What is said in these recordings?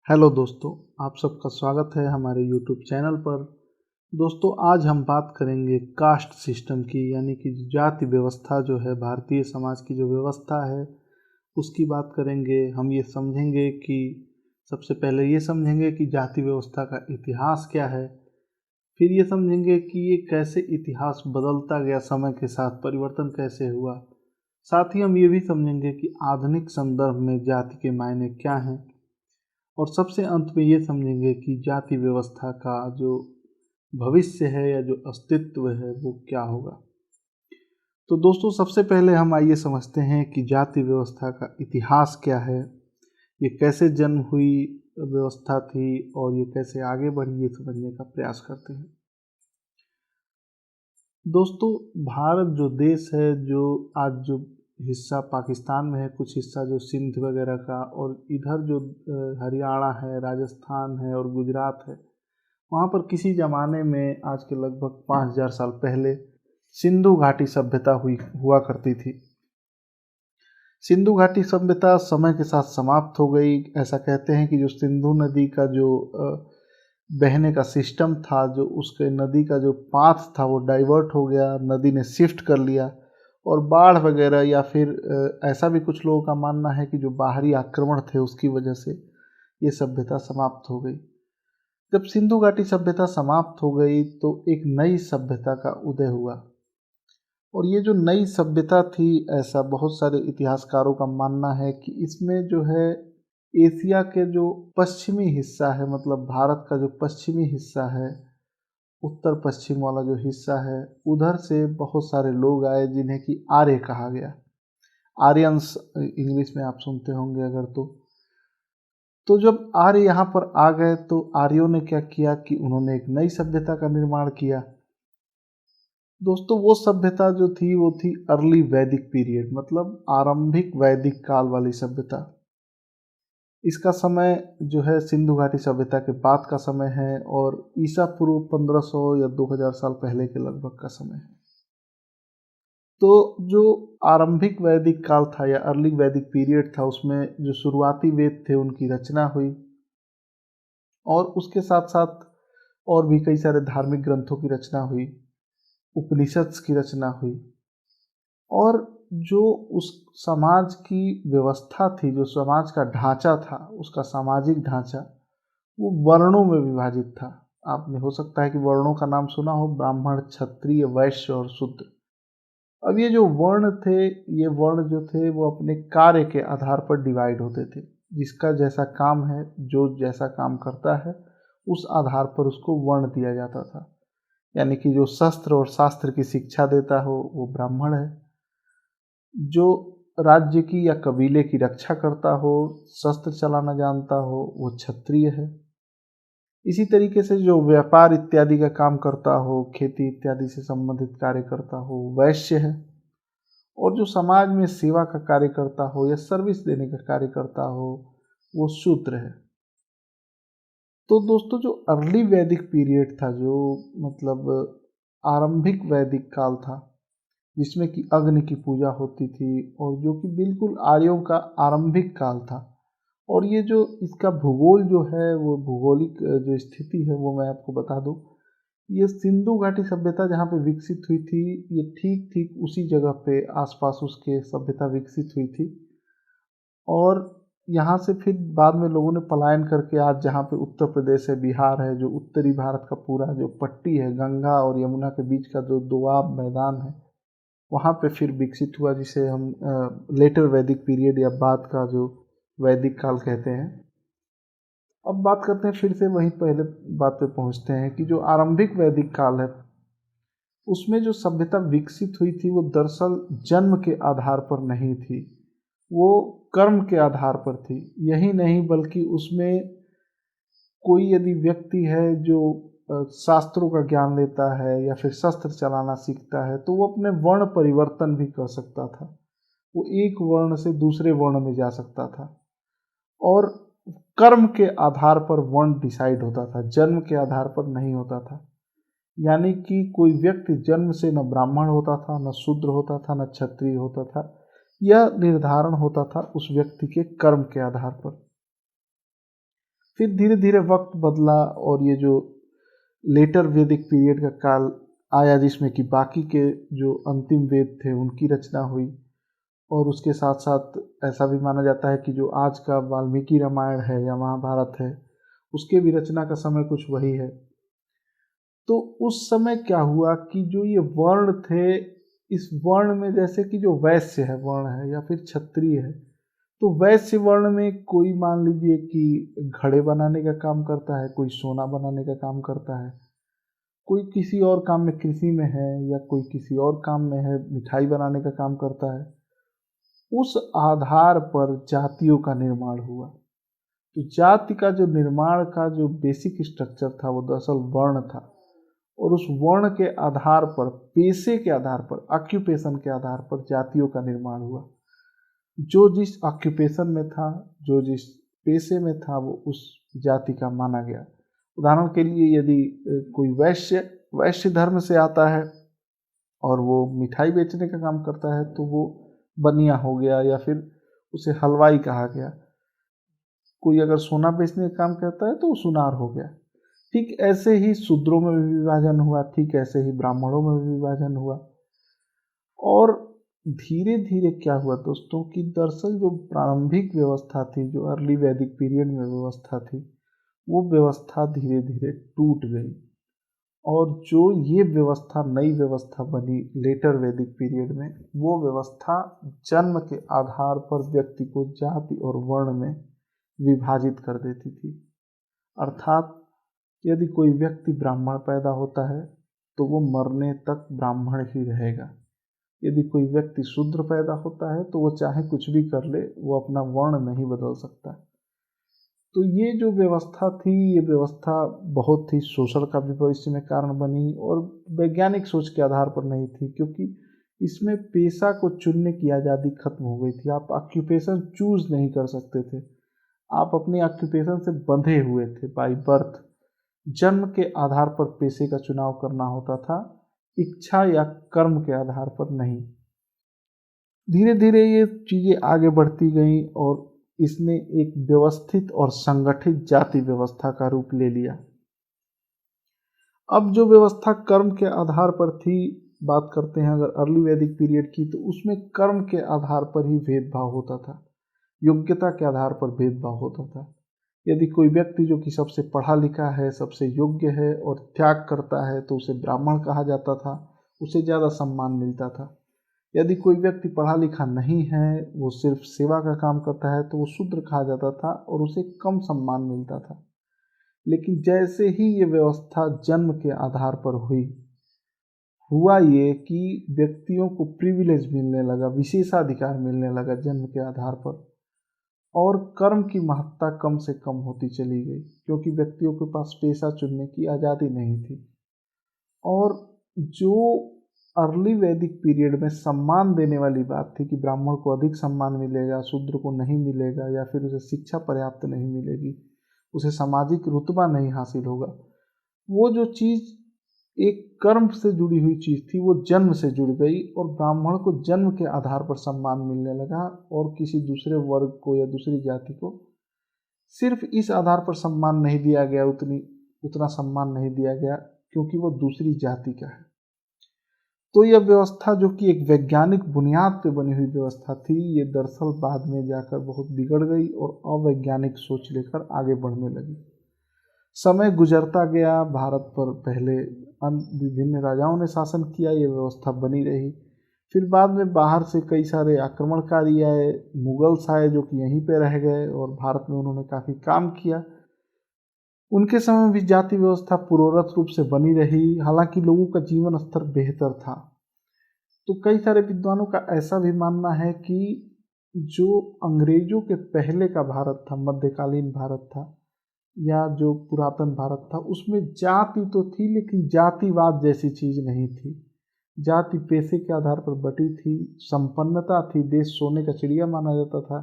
Hello दोस्तों, आप सबका स्वागत है हमारे यूट्यूब चैनल पर। दोस्तों, आज हम बात करेंगे कास्ट सिस्टम की, यानी कि जाति व्यवस्था जो है भारतीय समाज की जो व्यवस्था है उसकी बात करेंगे। हम ये समझेंगे कि सबसे पहले ये समझेंगे कि जाति व्यवस्था का इतिहास क्या है, फिर ये समझेंगे कि ये कैसे इतिहास बदलता गया, समय के साथ परिवर्तन कैसे हुआ। साथ ही हम ये भी समझेंगे कि आधुनिक संदर्भ में जाति के मायने क्या हैं, और सबसे अंत में ये समझेंगे कि जाति व्यवस्था का जो भविष्य है या जो अस्तित्व है वो क्या होगा। तो दोस्तों, सबसे पहले हम आइए समझते हैं कि जाति व्यवस्था का इतिहास क्या है, ये कैसे जन्म हुई व्यवस्था थी और ये कैसे आगे बढ़ी, ये समझने का प्रयास करते हैं। दोस्तों, भारत जो देश है, जो आज जो हिस्सा पाकिस्तान में है, कुछ हिस्सा जो सिंध वगैरह का, और इधर जो हरियाणा है, राजस्थान है और गुजरात है, वहाँ पर किसी ज़माने में आज के लगभग 5000 साल पहले सिंधु घाटी सभ्यता हुआ करती थी। सिंधु घाटी सभ्यता समय के साथ समाप्त हो गई। ऐसा कहते हैं कि जो सिंधु नदी का जो बहने का सिस्टम था, जो उसके नदी का जो पाथ था वो डाइवर्ट हो गया, नदी ने शिफ्ट कर लिया, और बाढ़ वगैरह या फिर ऐसा भी कुछ लोगों का मानना है कि जो बाहरी आक्रमण थे उसकी वजह से ये सभ्यता समाप्त हो गई। जब सिंधु घाटी सभ्यता समाप्त हो गई तो एक नई सभ्यता का उदय हुआ, और ये जो नई सभ्यता थी, ऐसा बहुत सारे इतिहासकारों का मानना है कि इसमें जो है एशिया के जो पश्चिमी हिस्सा है, मतलब भारत का जो पश्चिमी हिस्सा है, उत्तर पश्चिम वाला जो हिस्सा है, उधर से बहुत सारे लोग आए जिन्हें कि आर्य कहा गया। आर्यंस इंग्लिश में आप सुनते होंगे अगर तो जब आर्य यहाँ पर आ गए तो आर्यों ने क्या किया कि उन्होंने एक नई सभ्यता का निर्माण किया। दोस्तों, वो सभ्यता जो थी वो थी अर्ली वैदिक पीरियड, मतलब आरंभिक वैदिक काल वाली सभ्यता। इसका समय जो है सिंधु घाटी सभ्यता के बाद का समय है, और ईसा पूर्व 1500 या 2000 साल पहले के लगभग का समय है। तो जो आरंभिक वैदिक काल था या अर्ली वैदिक पीरियड था, उसमें जो शुरुआती वेद थे उनकी रचना हुई, और उसके साथ साथ और भी कई सारे धार्मिक ग्रंथों की रचना हुई, उपनिषद की रचना हुई। और जो उस समाज की व्यवस्था थी, जो समाज का ढांचा था, उसका सामाजिक ढांचा वो वर्णों में विभाजित था। आपने हो सकता है कि वर्णों का नाम सुना हो, ब्राह्मण, क्षत्रिय, वैश्य और शूद्र। अब ये जो वर्ण थे, ये वर्ण जो थे वो अपने कार्य के आधार पर डिवाइड होते थे। जिसका जैसा काम है, जो जैसा काम करता है, उस आधार पर उसको वर्ण दिया जाता था। यानी कि जो शस्त्र और शास्त्र की शिक्षा देता हो वो ब्राह्मण है, जो राज्य की या कबीले की रक्षा करता हो, शस्त्र चलाना जानता हो, वो क्षत्रिय है। इसी तरीके से जो व्यापार इत्यादि का काम करता हो, खेती इत्यादि से संबंधित कार्य करता हो, वैश्य है। और जो समाज में सेवा का कार्य करता हो या सर्विस देने का कार्य करता हो, वो शूद्र है। तो दोस्तों, जो अर्ली वैदिक पीरियड था, जो मतलब आरंभिक वैदिक काल था, जिसमें कि अग्नि की पूजा होती थी, और जो कि बिल्कुल आर्यों का आरंभिक काल था। और ये जो इसका भूगोल जो है, वो भौगोलिक जो स्थिति है वो मैं आपको बता दूं, ये सिंधु घाटी सभ्यता जहाँ पे विकसित हुई थी, ये ठीक ठीक उसी जगह पे आसपास उसके सभ्यता विकसित हुई थी। और यहाँ से फिर बाद में लोगों ने पलायन करके आज जहाँ पे उत्तर प्रदेश है, बिहार है, जो उत्तरी भारत का पूरा जो पट्टी है, गंगा और यमुना के बीच का जो दोआब मैदान है, वहाँ पे फिर विकसित हुआ, जिसे हम लेटर वैदिक पीरियड या बाद का जो वैदिक काल कहते हैं। अब बात करते हैं, फिर से वहीं पहले बात पे पहुँचते हैं कि जो आरंभिक वैदिक काल है, उसमें जो सभ्यता विकसित हुई थी वो दरअसल जन्म के आधार पर नहीं थी, वो कर्म के आधार पर थी। यही नहीं बल्कि उसमें कोई यदि व्यक्ति है जो शास्त्रों का ज्ञान लेता है या फिर शस्त्र चलाना सीखता है, तो वो अपने वर्ण परिवर्तन भी कर सकता था। वो एक वर्ण से दूसरे वर्ण में जा सकता था, और कर्म के आधार पर वर्ण डिसाइड होता था, जन्म के आधार पर नहीं होता था। यानी कि कोई व्यक्ति जन्म से न ब्राह्मण होता था, न शूद्र होता था, न क्षत्रिय होता था। यह निर्धारण होता था उस व्यक्ति के कर्म के आधार पर। फिर धीरे धीरे वक्त बदला और ये जो लेटर वैदिक पीरियड का काल आया, जिसमें कि बाकी के जो अंतिम वेद थे उनकी रचना हुई, और उसके साथ साथ ऐसा भी माना जाता है कि जो आज का वाल्मीकि रामायण है या महाभारत है, उसके भी रचना का समय कुछ वही है। तो उस समय क्या हुआ कि जो ये वर्ण थे, इस वर्ण में जैसे कि जो वैश्य है वर्ण है या फिर क्षत्रिय है, तो वैश्य वर्ण में कोई मान लीजिए कि घड़े बनाने का काम करता है, कोई सोना बनाने का काम करता है, कोई किसी और काम में कृषि में है, या कोई किसी और काम में है, मिठाई बनाने का काम करता है। उस आधार पर जातियों का निर्माण हुआ। तो जाति का जो निर्माण का जो बेसिक स्ट्रक्चर था वो दरअसल वर्ण था, और उस वर्ण के आधार पर, पेशे के आधार पर, ऑक्यूपेशन के आधार पर जातियों का निर्माण हुआ। जो जिस ऑक्यूपेशन में था, जो जिस पेशे में था, वो उस जाति का माना गया। उदाहरण के लिए यदि कोई वैश्य धर्म से आता है और वो मिठाई बेचने का काम करता है, तो वो बनिया हो गया, या फिर उसे हलवाई कहा गया। कोई अगर सोना बेचने का काम करता है तो वो सुनार हो गया। ठीक ऐसे ही शूद्रों में भी विभाजन हुआ, ठीक ऐसे ही ब्राह्मणों में भी विभाजन हुआ। और धीरे धीरे क्या हुआ दोस्तों कि दरअसल जो प्रारंभिक व्यवस्था थी, जो अर्ली वैदिक पीरियड में व्यवस्था थी, वो व्यवस्था धीरे धीरे टूट गई। और जो ये व्यवस्था, नई व्यवस्था बनी लेटर वैदिक पीरियड में, वो व्यवस्था जन्म के आधार पर व्यक्ति को जाति और वर्ण में विभाजित कर देती थी। अर्थात यदि कोई व्यक्ति ब्राह्मण पैदा होता है तो वो मरने तक ब्राह्मण ही रहेगा। यदि कोई व्यक्ति शूद्र पैदा होता है तो वो चाहे कुछ भी कर ले, वो अपना वर्ण नहीं बदल सकता। तो ये जो व्यवस्था थी, ये व्यवस्था बहुत ही शोषण का भी भविष्य में कारण बनी, और वैज्ञानिक सोच के आधार पर नहीं थी, क्योंकि इसमें पेशा को चुनने की आज़ादी खत्म हो गई थी। आप ऑक्यूपेशन चूज नहीं कर सकते थे, आप अपने ऑक्यूपेशन से बंधे हुए थे बाय बर्थ। जन्म के आधार पर पेशे का चुनाव करना होता था, इच्छा या कर्म के आधार पर नहीं। धीरे धीरे ये चीज़ें आगे बढ़ती गईं और इसने एक व्यवस्थित और संगठित जाति व्यवस्था का रूप ले लिया। अब जो व्यवस्था कर्म के आधार पर थी, बात करते हैं अगर अर्ली वैदिक पीरियड की, तो उसमें कर्म के आधार पर ही भेदभाव होता था, योग्यता के आधार पर भेदभाव होता था। यदि कोई व्यक्ति जो कि सबसे पढ़ा लिखा है, सबसे योग्य है और त्याग करता है, तो उसे ब्राह्मण कहा जाता था, उसे ज़्यादा सम्मान मिलता था। यदि कोई व्यक्ति पढ़ा लिखा नहीं है, वो सिर्फ सेवा का काम करता है, तो वो शूद्र कहा जाता था और उसे कम सम्मान मिलता था। लेकिन जैसे ही ये व्यवस्था जन्म के आधार पर हुई, हुआ ये कि व्यक्तियों को प्रिविलेज मिलने लगा, विशेषाधिकार मिलने लगा जन्म के आधार पर, और कर्म की महत्ता कम से कम होती चली गई, क्योंकि व्यक्तियों के पास पेशा चुनने की आज़ादी नहीं थी। और जो अर्ली वैदिक पीरियड में सम्मान देने वाली बात थी कि ब्राह्मण को अधिक सम्मान मिलेगा, शूद्र को नहीं मिलेगा, या फिर उसे शिक्षा पर्याप्त नहीं मिलेगी, उसे सामाजिक रुतबा नहीं हासिल होगा, वो जो चीज़ एक कर्म से जुड़ी हुई चीज़ थी, वो जन्म से जुड़ गई, और ब्राह्मण को जन्म के आधार पर सम्मान मिलने लगा, और किसी दूसरे वर्ग को या दूसरी जाति को सिर्फ इस आधार पर सम्मान नहीं दिया गया, उतना सम्मान नहीं दिया गया क्योंकि वो दूसरी जाति का है। तो यह व्यवस्था, जो कि एक वैज्ञानिक बुनियाद पर बनी हुई व्यवस्था थी, ये दरअसल बाद में जाकर बहुत बिगड़ गई और अवैज्ञानिक सोच लेकर आगे बढ़ने लगी। समय गुजरता गया, भारत पर पहले विभिन्न राजाओं ने शासन किया, ये व्यवस्था बनी रही। फिर बाद में बाहर से कई सारे आक्रमणकारी आए, मुगल्स आए, जो कि यहीं पे रह गए और भारत में उन्होंने काफ़ी काम किया। उनके समय में भी जाति व्यवस्था पूर्ववत रूप से बनी रही, हालांकि लोगों का जीवन स्तर बेहतर था। तो कई सारे विद्वानों का ऐसा भी मानना है कि जो अंग्रेजों के पहले का भारत था, मध्यकालीन भारत था, या जो पुरातन भारत था, उसमें जाति तो थी, लेकिन जातिवाद जैसी चीज़ नहीं थी। जाति पेशे के आधार पर बटी थी, संपन्नता थी, देश सोने का चिड़िया माना जाता था।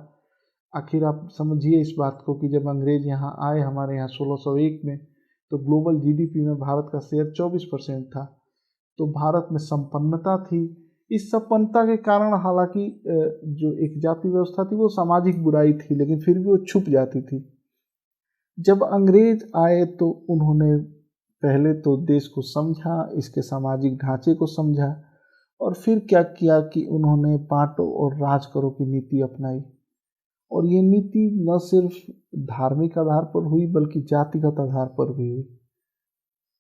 आखिर आप समझिए इस बात को कि जब अंग्रेज यहाँ आए हमारे यहाँ 1601 में, तो ग्लोबल जीडीपी में भारत का शेयर 24% था। तो भारत में संपन्नता थी। इस संपन्नता के कारण हालांकि जो एक जाति व्यवस्था थी वो सामाजिक बुराई थी, लेकिन फिर भी वो छुप जाती थी। जब अंग्रेज आए तो उन्होंने पहले तो देश को समझा, इसके सामाजिक ढांचे को समझा, और फिर क्या किया कि उन्होंने बांटो और राज करो की नीति अपनाई। और ये नीति न सिर्फ धार्मिक आधार पर हुई बल्कि जातिगत आधार पर भी हुई।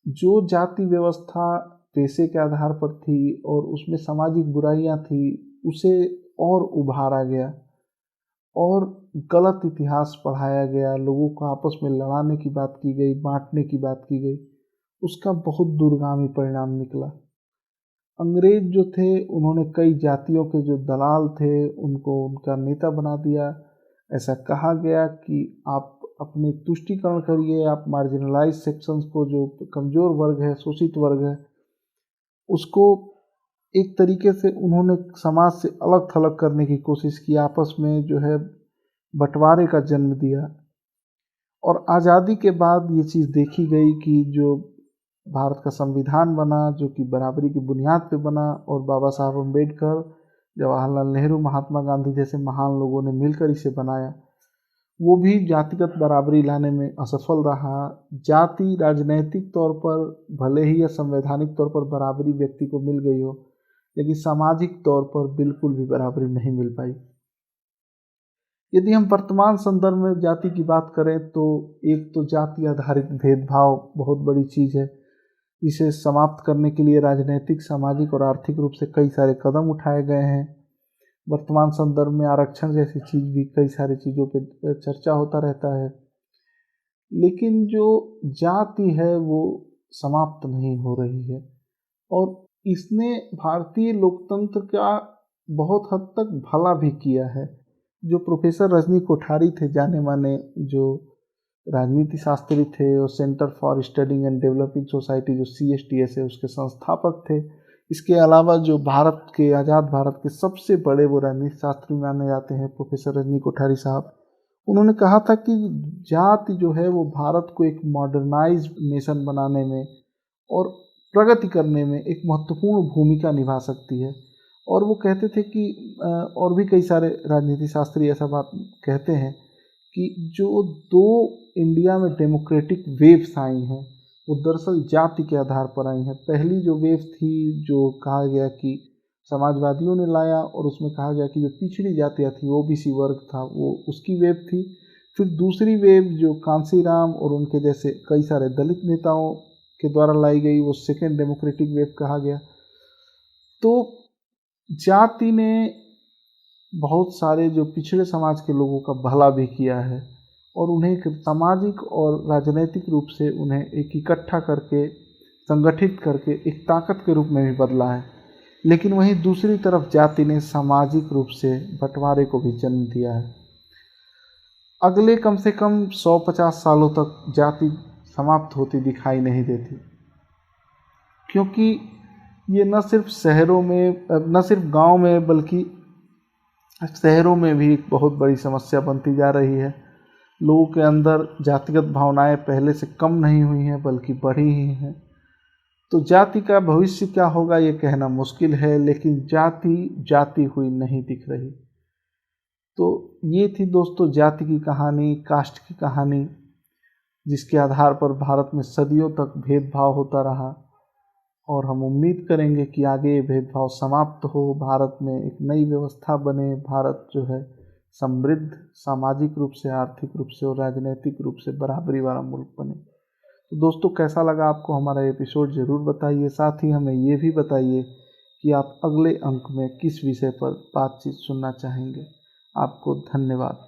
जो जाति व्यवस्था पेशे के आधार पर थी और उसमें सामाजिक बुराइयां थी, उसे और उभारा गया और गलत इतिहास पढ़ाया गया, लोगों को आपस में लड़ाने की बात की गई, बांटने की बात की गई। उसका बहुत दूरगामी परिणाम निकला। अंग्रेज जो थे उन्होंने कई जातियों के जो दलाल थे उनको उनका नेता बना दिया। ऐसा कहा गया कि आप अपने तुष्टीकरण करिए, आप मार्जिनलाइज सेक्शंस को, जो कमज़ोर वर्ग है, शोषित वर्ग है, उसको एक तरीके से उन्होंने समाज से अलग थलग करने की कोशिश की, आपस में जो है बंटवारे का जन्म दिया। और आज़ादी के बाद ये चीज़ देखी गई कि जो भारत का संविधान बना, जो कि बराबरी की बुनियाद पे बना, और बाबा साहब अम्बेडकर, जवाहरलाल नेहरू, महात्मा गांधी जैसे महान लोगों ने मिलकर इसे बनाया, वो भी जातिगत बराबरी लाने में असफल रहा। जाति राजनैतिक तौर पर भले ही या संवैधानिक तौर पर बराबरी व्यक्ति को मिल गई हो, लेकिन सामाजिक तौर पर बिल्कुल भी बराबरी नहीं मिल पाई। यदि हम वर्तमान संदर्भ में जाति की बात करें तो एक तो जाति आधारित भेदभाव बहुत बड़ी चीज़ है, जिसे समाप्त करने के लिए राजनैतिक, सामाजिक और आर्थिक रूप से कई सारे कदम उठाए गए हैं। वर्तमान संदर्भ में आरक्षण जैसी चीज़ भी, कई सारी चीज़ों पे चर्चा होता रहता है, लेकिन जो जाति है वो समाप्त नहीं हो रही है। और इसने भारतीय लोकतंत्र का बहुत हद तक भला भी किया है। जो प्रोफेसर रजनी कोठारी थे, जाने माने जो राजनीति शास्त्री थे, और centre for studying and developing society जो CSTS है उसके संस्थापक थे। इसके अलावा जो भारत के, आज़ाद भारत के सबसे बड़े वो राजनीति शास्त्री माने जाते हैं प्रोफेसर रजनी कोठारी साहब, उन्होंने कहा था कि जाति जो है वो भारत को एक मॉडर्नाइज नेशन बनाने में और प्रगति करने में एक महत्वपूर्ण भूमिका निभा सकती है। और वो कहते थे कि और भी कई सारे राजनीति शास्त्री ऐसा बात कहते हैं कि जो दो इंडिया में डेमोक्रेटिक वेव्स आई हैं वो दरअसल जाति के आधार पर आई हैं। पहली जो वेव थी, जो कहा गया कि समाजवादियों ने लाया, और उसमें कहा गया कि जो पिछड़ी जातियाँ थी, OBC वर्ग था, वो उसकी वेव थी। फिर दूसरी वेव जो कांसीराम और उनके जैसे कई सारे दलित नेताओं के द्वारा लाई गई, वो सेकेंड डेमोक्रेटिक वेव कहा गया। तो जाति ने बहुत सारे जो पिछड़े समाज के लोगों का भला भी किया है, और उन्हें एक सामाजिक और राजनीतिक रूप से उन्हें एक इकट्ठा करके, संगठित करके एक ताकत के रूप में भी बदला है। लेकिन वहीं दूसरी तरफ जाति ने सामाजिक रूप से बंटवारे को भी जन्म दिया है। अगले कम से कम 150 सालों तक जाति समाप्त होती दिखाई नहीं देती, क्योंकि ये न सिर्फ शहरों में, न सिर्फ गांव में, बल्कि शहरों में भी एक बहुत बड़ी समस्या बनती जा रही है। लोगों के अंदर जातिगत भावनाएं पहले से कम नहीं हुई हैं बल्कि बढ़ी ही हैं। तो जाति का भविष्य क्या होगा ये कहना मुश्किल है, लेकिन जाति जाति हुई नहीं दिख रही। तो ये थी दोस्तों जाति की कहानी, कास्ट की कहानी, जिसके आधार पर भारत में सदियों तक भेदभाव होता रहा, और हम उम्मीद करेंगे कि आगे ये भेदभाव समाप्त हो, भारत में एक नई व्यवस्था बने, भारत जो है समृद्ध, सामाजिक रूप से, आर्थिक रूप से और राजनीतिक रूप से बराबरी वाला मुल्क बने। तो दोस्तों, कैसा लगा आपको हमारा एपिसोड ज़रूर बताइए। साथ ही हमें ये भी बताइए कि आप अगले अंक में किस विषय पर बातचीत सुनना चाहेंगे। आपको धन्यवाद।